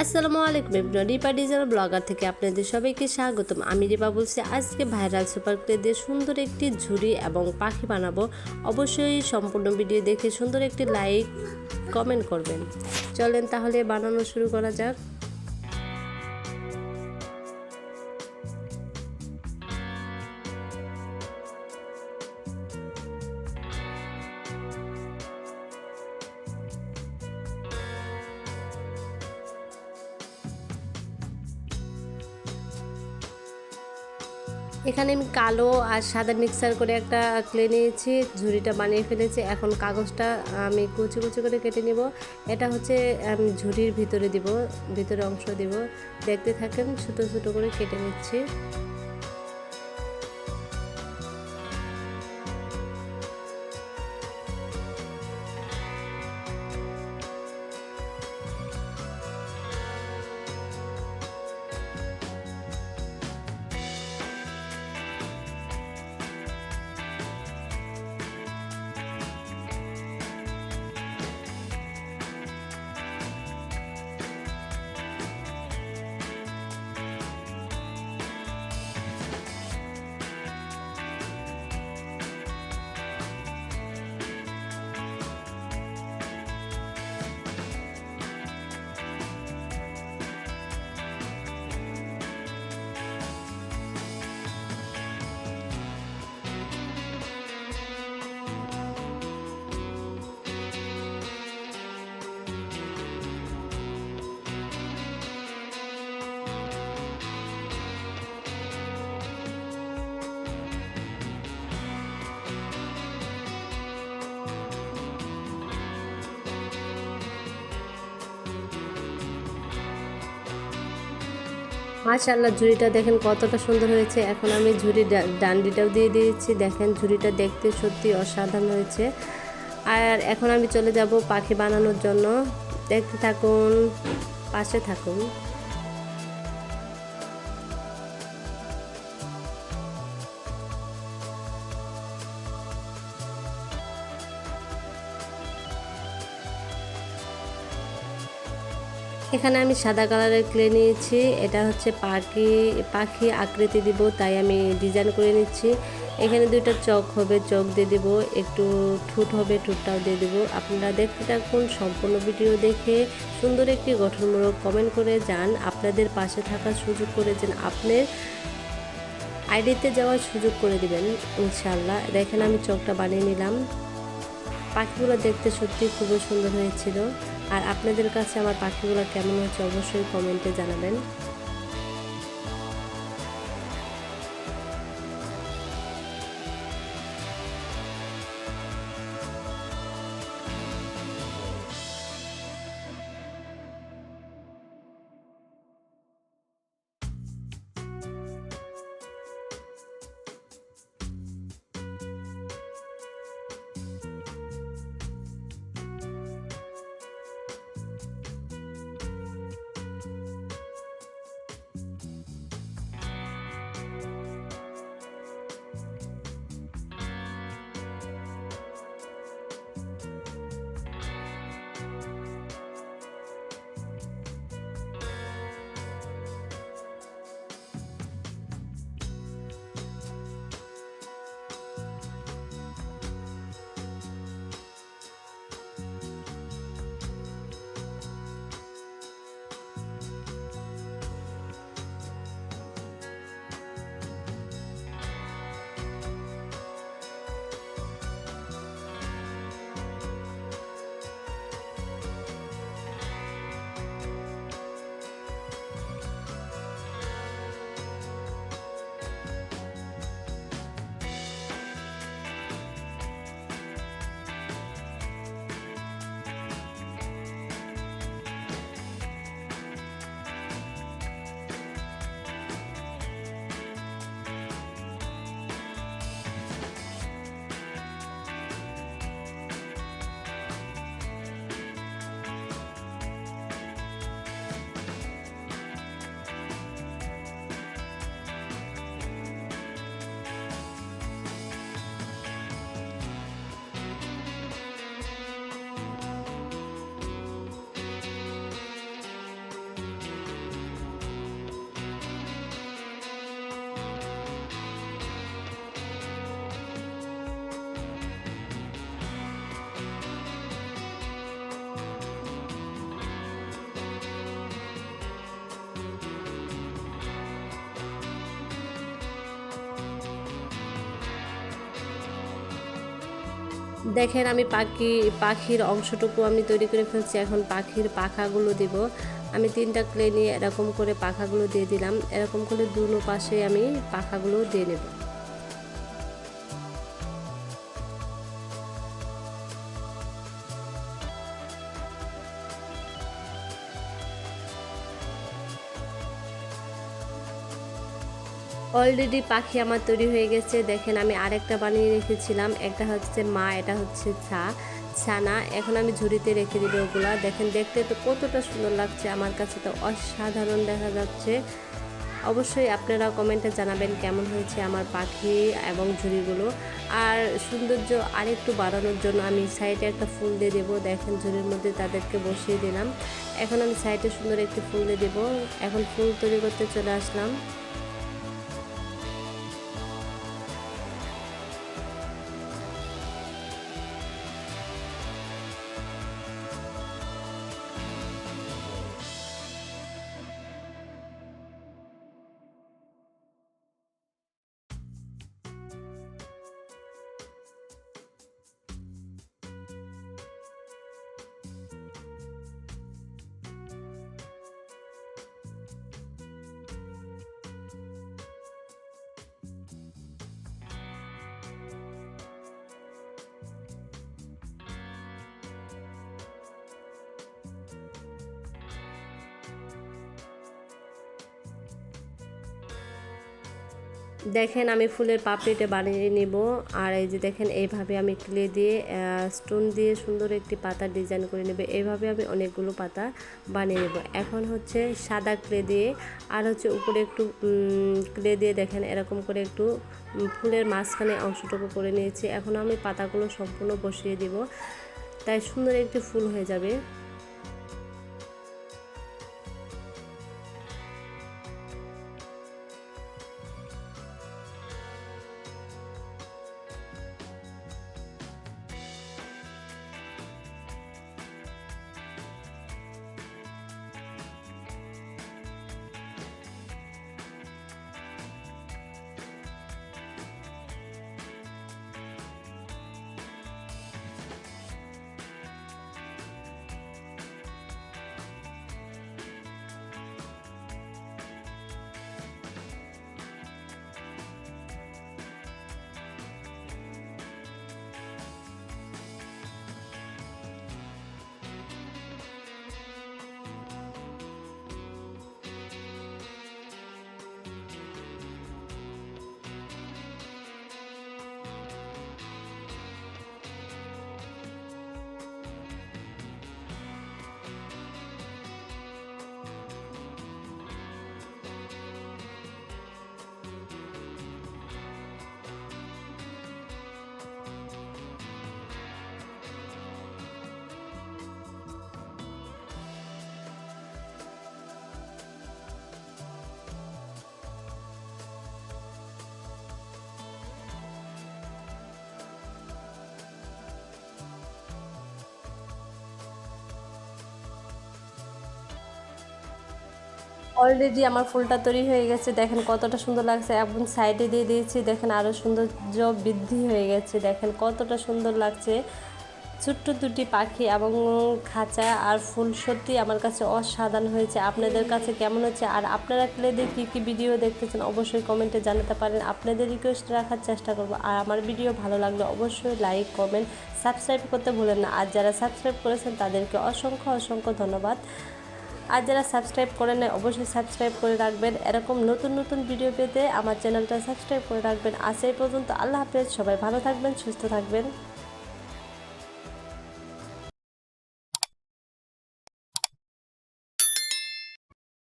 আসসালামু আলাইকুম everyone, Ripa designer blogger থেকে আপনাদের সবাইকে স্বাগতম। আমি রিপা বলছি। আজকে ভাইরাল সুপার ক্লে দিয়ে সুন্দর একটি ঝুড়ি এবং পাখি বানাবো। অবশ্যই সম্পূর্ণ ভিডিও দেখে সুন্দর একটি লাইক কমেন্ট করবেন। চলেন তাহলে বানানো শুরু করা যাক। এখানে আমি কালো আর সাদা মিক্সার করে একটা ক্লে নিয়েছি, ঝুড়িটা বানিয়ে ফেলেছি। এখন কাগজটা আমি কুচি কুচি করে কেটে নিব। এটা হচ্ছে আমি ঝুড়ির ভিতরে দিব, ভিতরে অংশ দিব। দেখতে থাকেন, ছোটো ছোটো করে কেটে নিচ্ছি। মাশাআল্লাহ, ঝুড়িটা দেখেন কতটা সুন্দর হয়েছে। এখন আমি ঝুড়ির ডান্ডিটাও দিয়ে দিয়েছি। দেখেন ঝুড়িটা দেখতে সত্যি অসাধারণ হয়েছে। আর এখন আমি চলে যাব পাখি বানানোর জন্য। দেখতে থাকুন, পাশে থাকুন। এখানে আমি সাদা কালারের ক্লে নিয়েছি। এটা হচ্ছে পাখি আকৃতি দিব, তাই আমি ডিজাইন করে নিচ্ছি। এখানে দুইটা চোখ হবে, চোখ দিয়ে দেব। একটু ঠোঁট হবে, ঠোঁটটাও দিয়ে দেব। আপনারা দেখতে থাকুন, সম্পূর্ণ ভিডিও দেখে সুন্দর একটি গঠনমূলক কমেন্ট করে যান। আপনাদের পাশে থাকার সুযোগ করে যেন আপনার আইডিতে যাওয়ার সুযোগ করে দিবেন ইনশাআল্লাহ। দেখেন আমি চোখটা বানিয়ে নিলাম। পাখিগুলো দেখতে সত্যি খুবই সুন্দর হয়েছিল। আর আপনাদের কাছে আমার পাখিগুলো কেমন হয়েছে অবশ্যই কমেন্টে জানাবেন। দেখেন আমি পাখির অংশটুকু আমি তৈরি করে ফেলছি। এখন পাখির পাখাগুলো দিব। আমি 3টা ক্লে নিয়ে এরকম করে পাখাগুলো দিয়ে দিলাম। এরকম করে দুনো পাশে আমি পাখাগুলো দিয়ে নেব। অলরেডি পাখি আমার তৈরি হয়ে গেছে। দেখেন আমি আরেকটা বানিয়ে রেখেছিলাম, একটা হচ্ছে মা, এটা হচ্ছে ছানা। এখন আমি ঝুড়িতে রেখে দিব ওগুলা। দেখেন দেখতে তো কতটা সুন্দর লাগছে, আমার কাছে তো অসাধারণ দেখা যাচ্ছে। অবশ্যই আপনারা কমেন্টে জানাবেন কেমন হয়েছে আমার পাখি এবং ঝুড়িগুলো। আর সৌন্দর্য আরেকটু বাড়ানোর জন্য আমি সাইডে একটা ফুল দিয়ে দেবো। দেখেন ঝুড়ির মধ্যে তাদেরকে বসিয়ে দিলাম। এখন আমি সাইডে সুন্দর একটি ফুল দিয়ে দেবো। এখন ফুল তৈরি করতে চলে আসলাম। দেখেন আমি ফুলের পাপড়িটা বানিয়ে নিব। আর এই যে দেখেন এইভাবে আমি ক্লে দিয়ে স্টোন দিয়ে সুন্দর একটি পাতা ডিজাইন করে নেব। এইভাবে আমি অনেকগুলো পাতা বানিয়ে নেব। এখন হচ্ছে সাদা ক্লে দিয়ে আর হচ্ছে উপরে একটু ক্লে দিয়ে দেখেন এরকম করে একটু ফুলের মাঝখানে অংশটুকু করে নিয়েছি। এখন আমি পাতাগুলো সম্পূর্ণ বসিয়ে দিব, তাই সুন্দর একটি ফুল হয়ে যাবে। অলরেডি আমার ফুলটা তৈরি হয়ে গেছে। দেখেন কতটা সুন্দর লাগছে, এবং সাইডে দিয়ে দিয়েছি। দেখেন আরও সৌন্দর্য বৃদ্ধি হয়ে গেছে। দেখেন কতটা সুন্দর লাগছে। ছোট্ট দুটি পাখি এবং খাঁচা আর ফুল সত্যি আমার কাছে অসাধারণ হয়েছে। আপনাদের কাছে কেমন হচ্ছে? আর আপনারা ক্লে দিয়ে কী ভিডিও দেখতেছেন অবশ্যই কমেন্টে জানাতে পারেন। আপনাদের রিকোয়েস্ট রাখার চেষ্টা করব। আর আমার ভিডিও ভালো লাগলে অবশ্যই লাইক, কমেন্ট, সাবস্ক্রাইব করতে ভুলেন না। আর যারা সাবস্ক্রাইব করেছেন তাদেরকে অসংখ্য ধন্যবাদ। আর যারা সাবস্ক্রাইব করেন নাই অবশ্যই সাবস্ক্রাইব করে রাখবেন। এরকম নতুন ভিডিও পেতে আমার চ্যানেলটা সাবস্ক্রাইব করে রাখবেন। আজ এই পর্যন্ত, আল্লাহ হাফেজ। সবাই ভালো থাকবেন, সুস্থ থাকবেন।